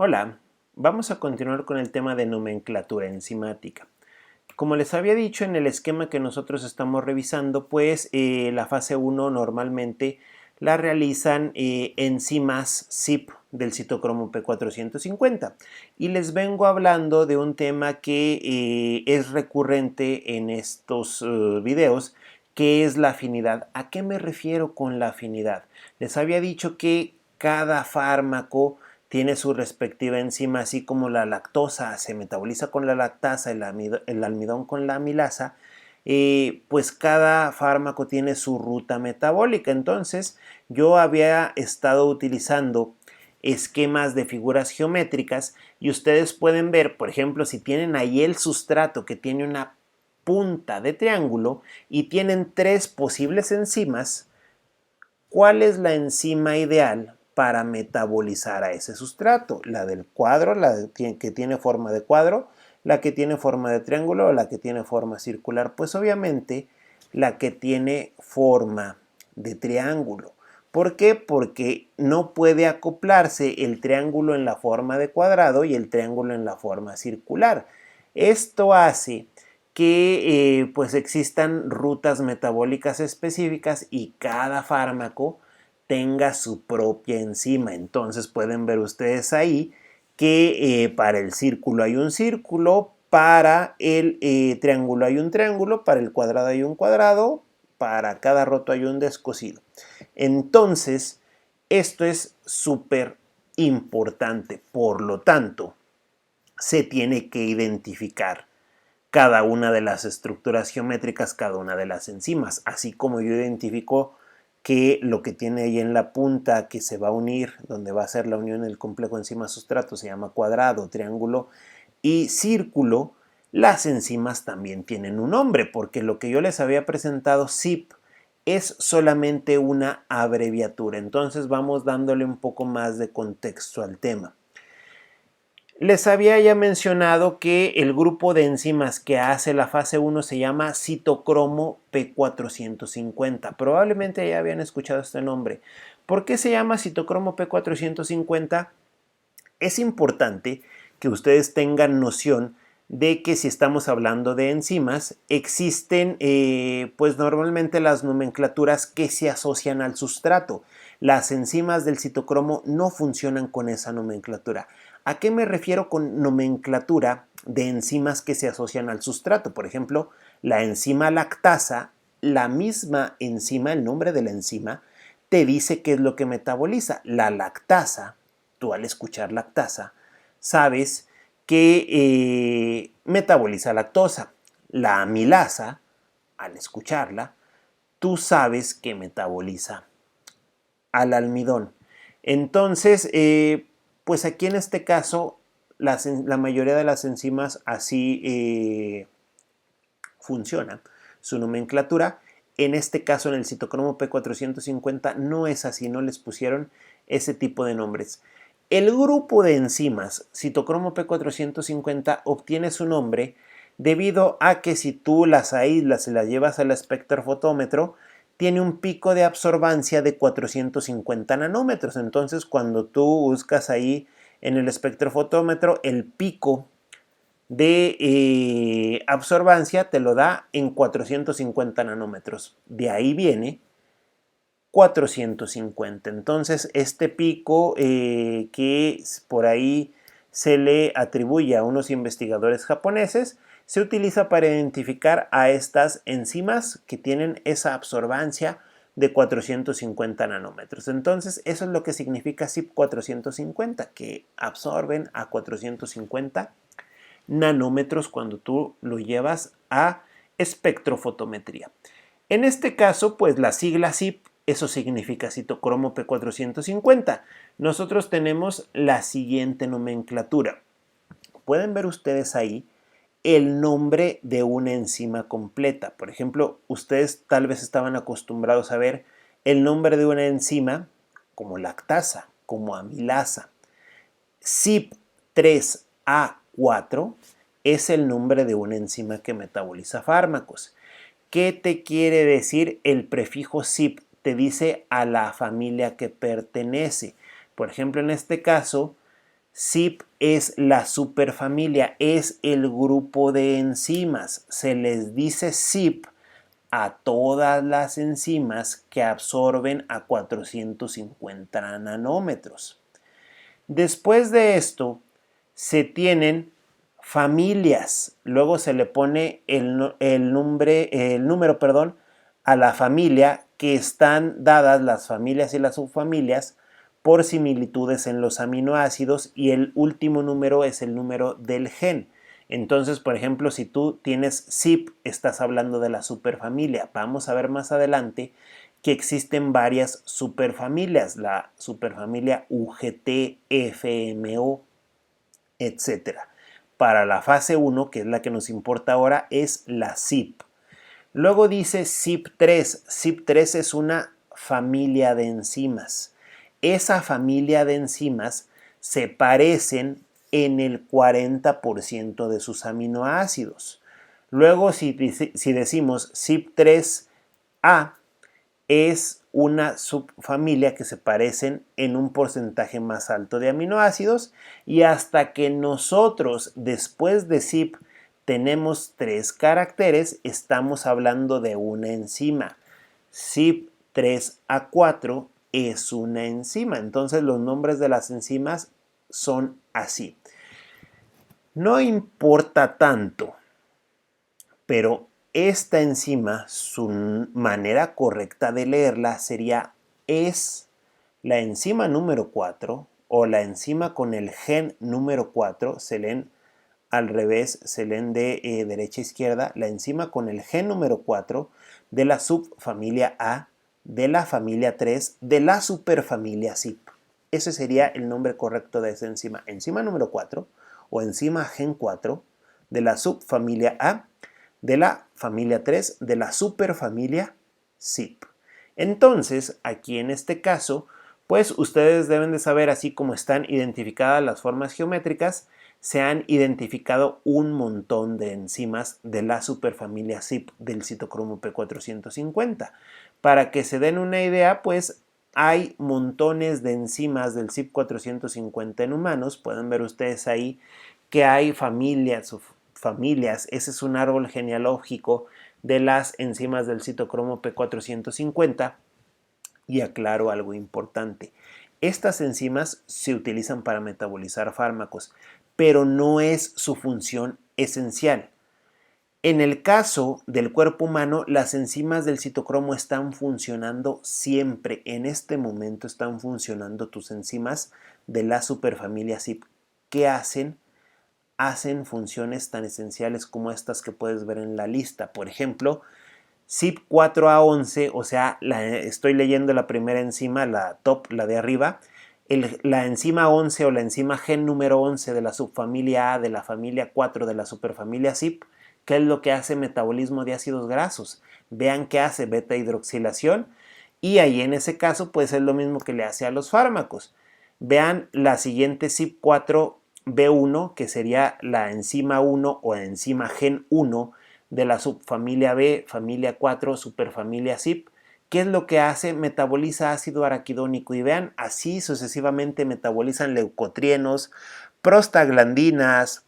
Hola, vamos a continuar con el tema de nomenclatura enzimática. Como les había dicho en el esquema que nosotros estamos revisando, pues la fase 1 normalmente la realizan enzimas CYP del citocromo P450 y les vengo hablando de un tema que es recurrente en estos videos, que es la afinidad. ¿A qué me refiero con la afinidad? Les había dicho que cada fármaco tiene su respectiva enzima, así como la lactosa se metaboliza con la lactasa, el almidón con la amilasa. Pues cada fármaco tiene su ruta metabólica. Entonces yo había estado utilizando esquemas de figuras geométricas y ustedes pueden ver, por ejemplo, si tienen ahí el sustrato que tiene una punta de triángulo y tienen tres posibles enzimas, ¿cuál es la enzima ideal para metabolizar a ese sustrato? La del cuadro, que tiene forma de cuadro, la que tiene forma de triángulo o la que tiene forma circular. Pues obviamente la que tiene forma de triángulo. ¿Por qué? Porque no puede acoplarse el triángulo en la forma de cuadrado y el triángulo en la forma circular. Esto hace que pues existan rutas metabólicas específicas y cada fármaco tenga su propia enzima. Entonces pueden ver ustedes ahí que para el círculo hay un círculo, para el triángulo hay un triángulo, para el cuadrado hay un cuadrado, para cada roto hay un descosido. Entonces, esto es súper importante. Por lo tanto, se tiene que identificar cada una de las estructuras geométricas, cada una de las enzimas, así como yo identifico que lo que tiene ahí en la punta que se va a unir, donde va a ser la unión del complejo enzima-sustrato, se llama cuadrado, triángulo y círculo. Las enzimas también tienen un nombre, porque lo que yo les había presentado, CYP, es solamente una abreviatura. Entonces vamos dándole un poco más de contexto al tema. Les había ya mencionado que el grupo de enzimas que hace la fase 1 se llama citocromo P450. Probablemente ya habían escuchado este nombre. ¿Por qué se llama citocromo P450? Es importante que ustedes tengan noción de que si estamos hablando de enzimas, existen pues normalmente las nomenclaturas que se asocian al sustrato. Las enzimas del citocromo no funcionan con esa nomenclatura. ¿A qué me refiero con nomenclatura de enzimas que se asocian al sustrato? Por ejemplo, la enzima lactasa, la misma enzima, el nombre de la enzima, te dice qué es lo que metaboliza. La lactasa, tú al escuchar lactasa, sabes que metaboliza lactosa. La amilasa, al escucharla, tú sabes que metaboliza al almidón. Entonces, pues aquí en este caso, la mayoría de las enzimas así funciona su nomenclatura. En este caso, en el citocromo P450 no es así, no les pusieron ese tipo de nombres. El grupo de enzimas citocromo P450 obtiene su nombre debido a que si tú las aíslas y las llevas al espectrofotómetro, tiene un pico de absorbancia de 450 nanómetros. Entonces, cuando tú buscas ahí en el espectrofotómetro, el pico de absorbancia te lo da en 450 nanómetros. De ahí viene 450. Entonces, este pico que por ahí se le atribuye a unos investigadores japoneses, se utiliza para identificar a estas enzimas que tienen esa absorbancia de 450 nanómetros. Entonces, eso es lo que significa CYP 450, que absorben a 450 nanómetros cuando tú lo llevas a espectrofotometría. En este caso, pues la sigla CYP, eso significa citocromo P450. Nosotros tenemos la siguiente nomenclatura. Pueden ver ustedes ahí el nombre de una enzima completa. Por ejemplo, ustedes tal vez estaban acostumbrados a ver el nombre de una enzima como lactasa, como amilasa. CYP3A4 es el nombre de una enzima que metaboliza fármacos. ¿Qué te quiere decir el prefijo CYP? Te dice a la familia que pertenece. Por ejemplo, en este caso, CYP es la superfamilia, es el grupo de enzimas. Se les dice CYP a todas las enzimas que absorben a 450 nanómetros. Después de esto, se tienen familias. Luego se le pone el número a la familia, que están dadas las familias y las subfamilias por similitudes en los aminoácidos, y el último número es el número del gen. Entonces, por ejemplo, si tú tienes CYP, estás hablando de la superfamilia. Vamos a ver más adelante que existen varias superfamilias, la superfamilia UGT, FMO, etc. Para la fase 1, que es la que nos importa ahora, es la CYP. Luego dice CYP3. CYP3 es una familia de enzimas. Esa familia de enzimas se parecen en el 40% de sus aminoácidos. Luego, si decimos CYP3A, es una subfamilia que se parecen en un porcentaje más alto de aminoácidos, y hasta que nosotros después de CYP tenemos 3 caracteres, estamos hablando de una enzima. CYP3A4 es una enzima. Entonces los nombres de las enzimas son así. No importa tanto, pero esta enzima, su manera correcta de leerla es la enzima número 4 o la enzima con el gen número 4, se leen al revés, se leen de derecha a izquierda, la enzima con el gen número 4 de la subfamilia A, de la familia 3, de la superfamilia CYP. Ese sería el nombre correcto de esa enzima. Enzima número 4 o enzima gen 4 de la subfamilia A, de la familia 3, de la superfamilia CYP. Entonces, aquí en este caso, pues ustedes deben de saber, así como están identificadas las formas geométricas, se han identificado un montón de enzimas de la superfamilia CYP del citocromo P450. Para que se den una idea, pues hay montones de enzimas del CYP450 en humanos. Pueden ver ustedes ahí que hay familias, ese es un árbol genealógico de las enzimas del citocromo P450. Y aclaro algo importante: estas enzimas se utilizan para metabolizar fármacos, pero no es su función esencial. En el caso del cuerpo humano, las enzimas del citocromo están funcionando siempre. En este momento están funcionando tus enzimas de la superfamilia CYP. ¿Qué hacen? Hacen funciones tan esenciales como estas que puedes ver en la lista. Por ejemplo, CYP4A11, o sea, estoy leyendo la primera enzima, la top, la de arriba. La enzima 11 o la enzima gen número 11 de la subfamilia A, de la familia 4 de la superfamilia CYP, ¿qué es lo que hace? Metabolismo de ácidos grasos. Vean que hace beta hidroxilación, y ahí en ese caso pues es lo mismo que le hace a los fármacos. Vean la siguiente CYP4B1, que sería la enzima 1 o enzima gen 1 de la subfamilia B, familia 4, superfamilia CYP. ¿Qué es lo que hace? Metaboliza ácido araquidónico, y vean, así sucesivamente metabolizan leucotrienos, prostaglandinas,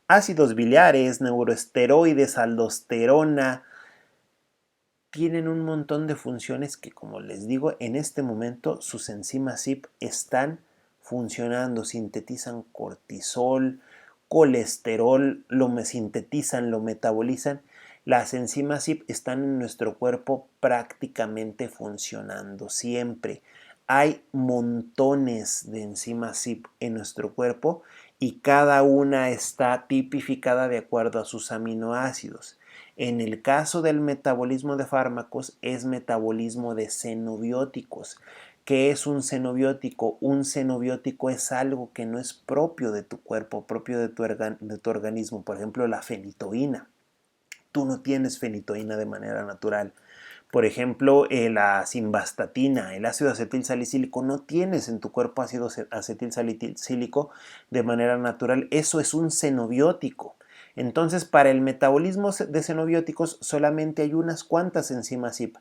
ácidos biliares, neuroesteroides, aldosterona. Tienen un montón de funciones que, como les digo, en este momento sus enzimas CYP están funcionando. Sintetizan cortisol, colesterol, lo sintetizan, lo metabolizan. Las enzimas CYP están en nuestro cuerpo prácticamente funcionando siempre. Hay montones de enzimas CYP en nuestro cuerpo, y cada una está tipificada de acuerdo a sus aminoácidos. En el caso del metabolismo de fármacos, es metabolismo de xenobióticos. ¿Qué es un xenobiótico? Un xenobiótico es algo que no es propio de tu cuerpo, propio de tu organismo. Por ejemplo, la fenitoína. Tú no tienes fenitoína de manera natural. Por ejemplo, la simvastatina, el ácido acetilsalicílico, no tienes en tu cuerpo ácido acetilsalicílico de manera natural. Eso es un xenobiótico. Entonces, para el metabolismo de xenobióticos solamente hay unas cuantas enzimas CYP.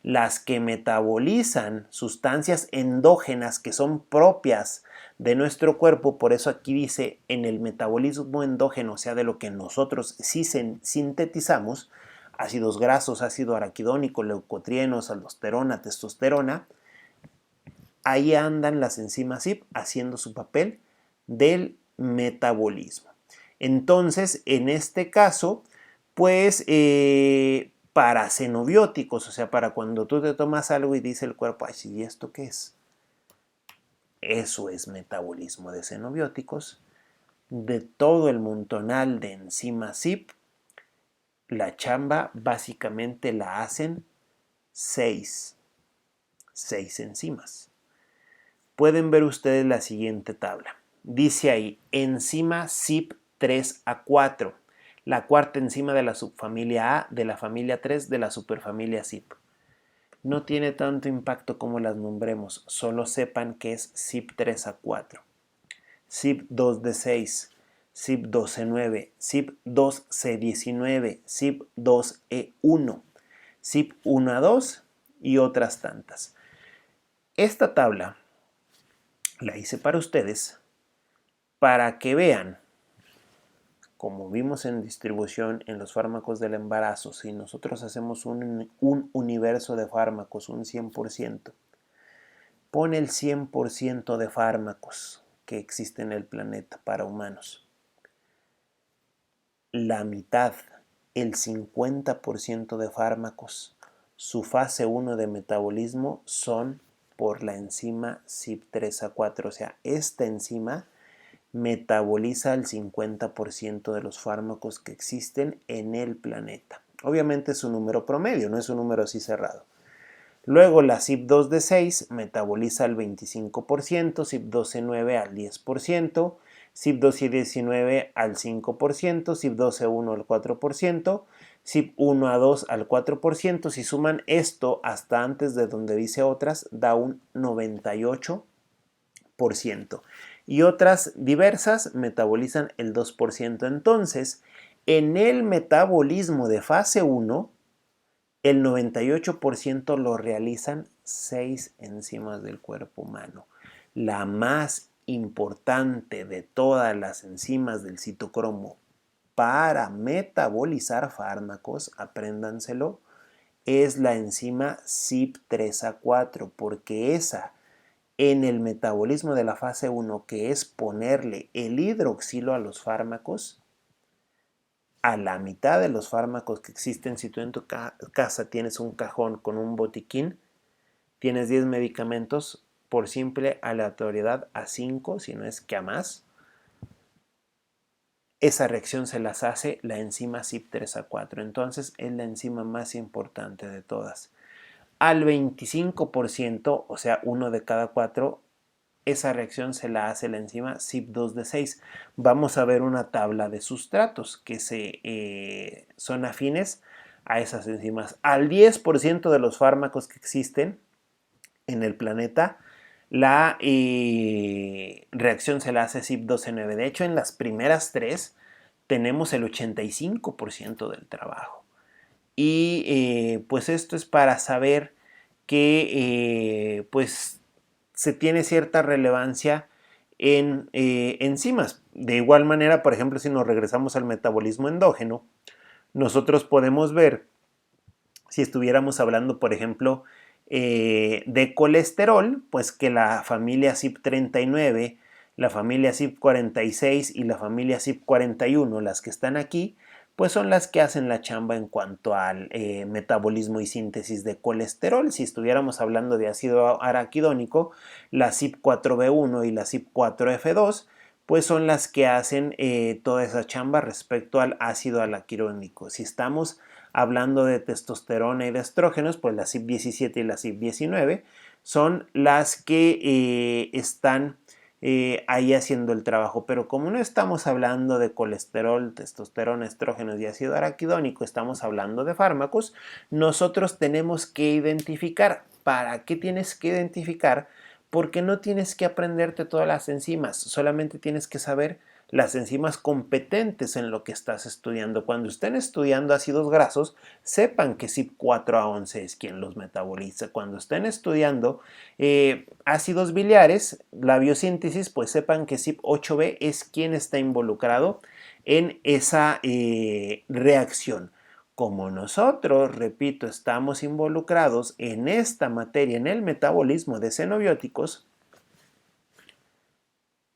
Las que metabolizan sustancias endógenas que son propias de nuestro cuerpo. Por eso aquí dice en el metabolismo endógeno, o sea, de lo que nosotros sí sintetizamos, ácidos grasos, ácido araquidónico, leucotrienos, aldosterona, testosterona, ahí andan las enzimas CYP haciendo su papel del metabolismo. Entonces, en este caso, pues para xenobióticos, o sea, para cuando tú te tomas algo y dice el cuerpo, ay, ¿y esto qué es? Eso es metabolismo de xenobióticos. De todo el montonal de enzimas CYP, la chamba básicamente la hacen 6 enzimas. Pueden ver ustedes la siguiente tabla. Dice ahí, enzima CYP3A4, la cuarta enzima de la subfamilia A, de la familia 3, de la superfamilia CYP. No tiene tanto impacto como las nombremos, solo sepan que es CYP3A4, CYP2D6, CYP12E9, CYP2C19, CYP2E1, CYP1A2 y otras tantas. Esta tabla la hice para ustedes para que vean, como vimos en distribución en los fármacos del embarazo, si nosotros hacemos un universo de fármacos, un 100%, pone el 100% de fármacos que existen en el planeta para humanos. La mitad, el 50% de fármacos, su fase 1 de metabolismo son por la enzima CYP3A4, o sea, esta enzima metaboliza el 50% de los fármacos que existen en el planeta. Obviamente es un número promedio, no es un número así cerrado. Luego la CYP2D6 metaboliza el 25%, CYP12E9 al 10%, CYP2C19 al 5%, CYP12E1 al 4%, CYP1A2 al 4%. Si suman esto hasta antes de donde dice otras, da un 98%. Y otras diversas metabolizan el 2%. Entonces, en el metabolismo de fase 1, el 98% lo realizan 6 enzimas del cuerpo humano. La más importante de todas las enzimas del citocromo para metabolizar fármacos, apréndanselo, es la enzima CYP3A4, porque esa en el metabolismo de la fase 1, que es ponerle el hidroxilo a los fármacos, a la mitad de los fármacos que existen, si tú en tu casa tienes un cajón con un botiquín, tienes 10 medicamentos, por simple aleatoriedad a 5, si no es que a más, esa reacción se las hace la enzima CYP3A4. Entonces es la enzima más importante de todas. Al 25%, o sea, 1 de cada 4, esa reacción se la hace la enzima CYP2D6. Vamos a ver una tabla de sustratos que son afines a esas enzimas. Al 10% de los fármacos que existen en el planeta, la reacción se la hace CYP2E9. De hecho, en las primeras 3 tenemos el 85% del trabajo. Y pues esto es para saber que pues se tiene cierta relevancia en enzimas. De igual manera, por ejemplo, si nos regresamos al metabolismo endógeno, nosotros podemos ver, si estuviéramos hablando, por ejemplo, de colesterol, pues que la familia CYP39, la familia CYP46 y la familia CYP41, las que están aquí, pues son las que hacen la chamba en cuanto al metabolismo y síntesis de colesterol. Si estuviéramos hablando de ácido araquidónico, la CYP4B1 y la CYP4F2, pues son las que hacen toda esa chamba respecto al ácido araquidónico. Si estamos hablando de testosterona y de estrógenos, pues la CYP17 y la CYP19 son las que están ahí haciendo el trabajo. Pero como no estamos hablando de colesterol, testosterona, estrógenos y ácido araquidónico, estamos hablando de fármacos, nosotros tenemos que identificar. ¿Para qué tienes que identificar? Porque no tienes que aprenderte todas las enzimas, solamente tienes que saber las enzimas competentes en lo que estás estudiando. Cuando estén estudiando ácidos grasos, sepan que CYP4A11 es quien los metaboliza. Cuando estén estudiando ácidos biliares, la biosíntesis, pues sepan que CYP8B es quien está involucrado en esa reacción. Como nosotros, repito, estamos involucrados en esta materia, en el metabolismo de xenobióticos,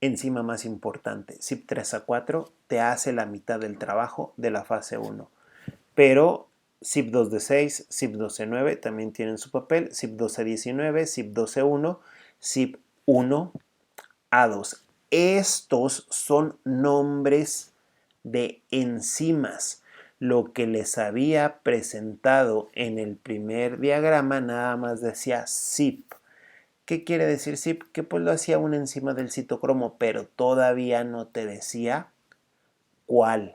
enzima más importante, CYP3A4, te hace la mitad del trabajo de la fase 1. Pero CYP2D6, CYP12E9 también tienen su papel, CYP12E19, CYP12E1, CYP1A2. Estos son nombres de enzimas. Lo que les había presentado en el primer diagrama nada más decía CYP. ¿Qué quiere decir CYP? Que pues lo hacía una enzima del citocromo, pero todavía no te decía cuál.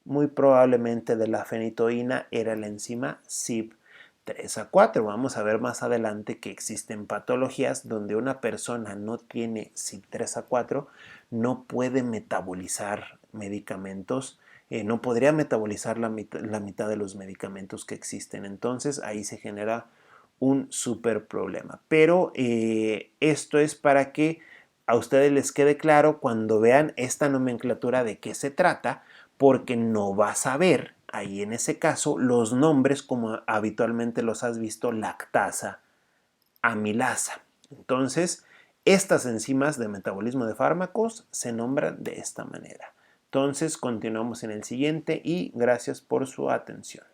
Muy probablemente de la fenitoína era la enzima CYP3A4. Vamos a ver más adelante que existen patologías donde una persona no tiene CYP3A4, no puede metabolizar medicamentos, no podría metabolizar la mitad de los medicamentos que existen. Entonces ahí se genera un súper problema. Pero esto es para que a ustedes les quede claro cuando vean esta nomenclatura de qué se trata, porque no vas a ver ahí en ese caso los nombres como habitualmente los has visto, lactasa, amilasa. Entonces, estas enzimas de metabolismo de fármacos se nombran de esta manera. Entonces, continuamos en el siguiente y gracias por su atención.